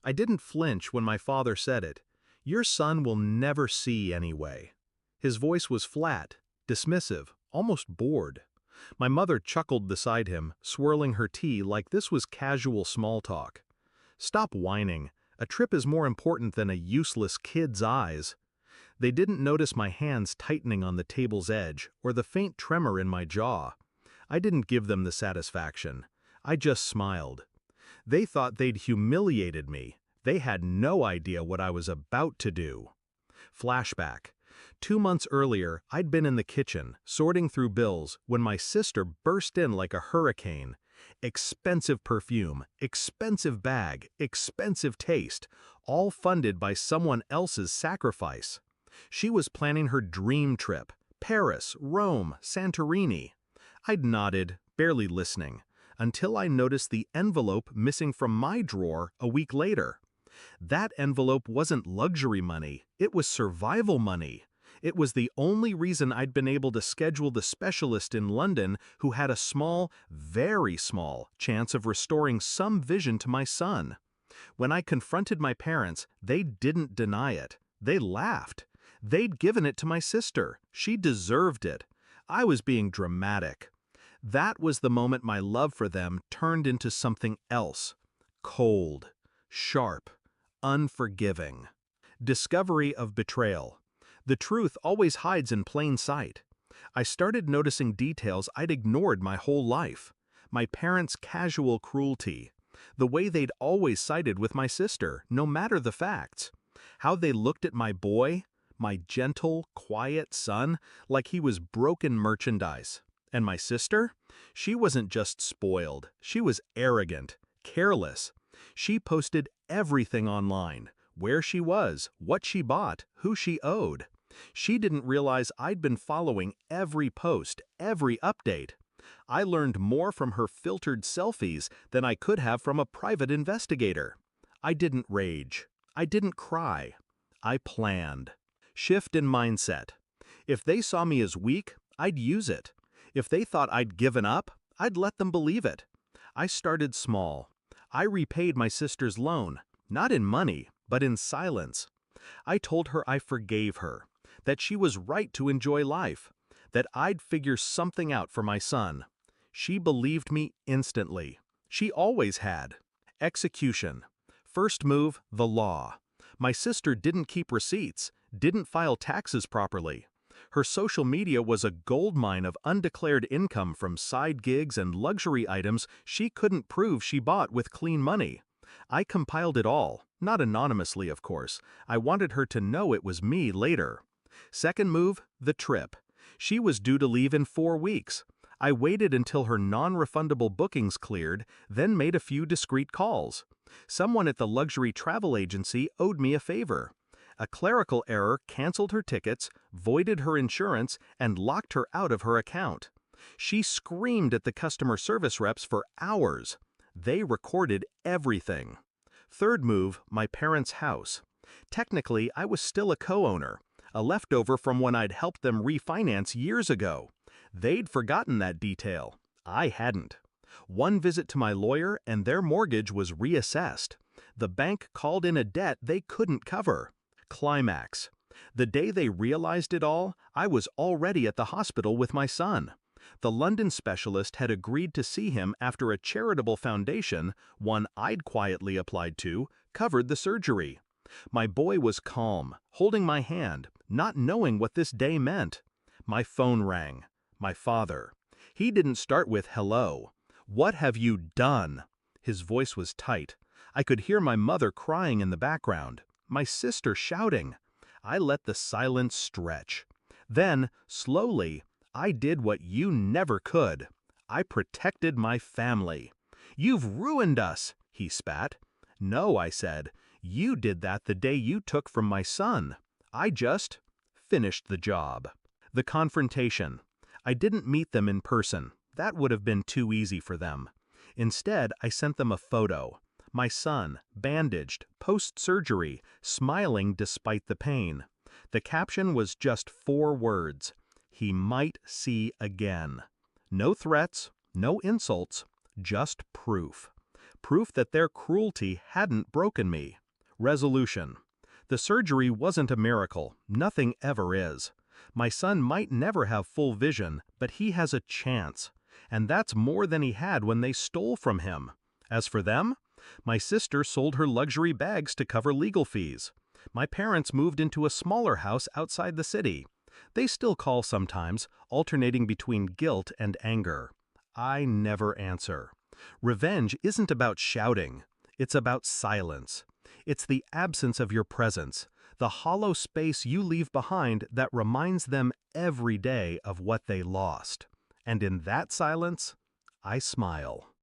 I didn't flinch when my father said it. "Your son will never see anyway." His voice was flat, dismissive, almost bored. My mother chuckled beside him, swirling her tea like this was casual small talk. "Stop whining. A trip is more important than a useless kid's eyes." They didn't notice my hands tightening on the table's edge or the faint tremor in my jaw. I didn't give them the satisfaction. I just smiled. They thought they'd humiliated me. They had no idea what I was about to do. Flashback. 2 months earlier, I'd been in the kitchen, sorting through bills, when my sister burst in like a hurricane. Expensive perfume, expensive bag, expensive taste, all funded by someone else's sacrifice. She was planning her dream trip: Paris, Rome, Santorini. I'd nodded, barely listening, until I noticed the envelope missing from my drawer a week later. That envelope wasn't luxury money, it was survival money. It was the only reason I'd been able to schedule the specialist in London who had a small, very small, chance of restoring some vision to my son. When I confronted my parents, they didn't deny it. They laughed. They'd given it to my sister. She deserved it. I was being dramatic. That was the moment my love for them turned into something else. Cold, sharp, unforgiving. Discovery of betrayal. The truth always hides in plain sight. I started noticing details I'd ignored my whole life. My parents' casual cruelty. The way they'd always sided with my sister, no matter the facts. How they looked at my boy, my gentle, quiet son, like he was broken merchandise. And my sister? She wasn't just spoiled. She was arrogant, careless. She posted everything online: where she was, what she bought, who she owed. She didn't realize I'd been following every post, every update. I learned more from her filtered selfies than I could have from a private investigator. I didn't rage. I didn't cry. I planned. Shift in mindset. If they saw me as weak, I'd use it. If they thought I'd given up, I'd let them believe it. I started small. I repaid my sister's loan, not in money, but in silence. I told her I forgave her, that she was right to enjoy life, that I'd figure something out for my son. She believed me instantly. She always had. Execution. First move, the law. My sister didn't keep receipts, didn't file taxes properly. Her social media was a goldmine of undeclared income from side gigs and luxury items she couldn't prove she bought with clean money. I compiled it all, not anonymously, of course. I wanted her to know it was me later. Second move, the trip. She was due to leave in 4 weeks. I waited until her non-refundable bookings cleared, then made a few discreet calls. Someone at the luxury travel agency owed me a favor. A clerical error canceled her tickets, voided her insurance, and locked her out of her account. She screamed at the customer service reps for hours. They recorded everything. Third move, my parents' house. Technically, I was still a co-owner, a leftover from when I'd helped them refinance years ago. They'd forgotten that detail. I hadn't. One visit to my lawyer and their mortgage was reassessed. The bank called in a debt they couldn't cover. Climax. The day they realized it all, I was already at the hospital with my son. The London specialist had agreed to see him after a charitable foundation, one I'd quietly applied to, covered the surgery. My boy was calm, holding my hand, not knowing what this day meant. My phone rang. My father. He didn't start with hello. "What have you done?" His voice was tight. I could hear my mother crying in the background, my sister shouting. I let the silence stretch. Then, slowly, I did what you never could. I protected my family. "You've ruined us," he spat. "No," I said. "You did that the day you took from my son. I just finished the job." The confrontation. I didn't meet them in person. That would have been too easy for them. Instead, I sent them a photo. My son, bandaged, post-surgery, smiling despite the pain. The caption was just 4 words. He might see again. No threats, no insults, just proof. proof that their cruelty hadn't broken me. Resolution. The surgery wasn't a miracle, nothing ever is. My son might never have full vision, but he has a chance. And that's more than he had when they stole from him. As for them, my sister sold her luxury bags to cover legal fees. My parents moved into a smaller house outside the city. They still call sometimes, alternating between guilt and anger. I never answer. Revenge isn't about shouting. It's about silence. It's the absence of your presence, the hollow space you leave behind that reminds them every day of what they lost. And in that silence, I smile.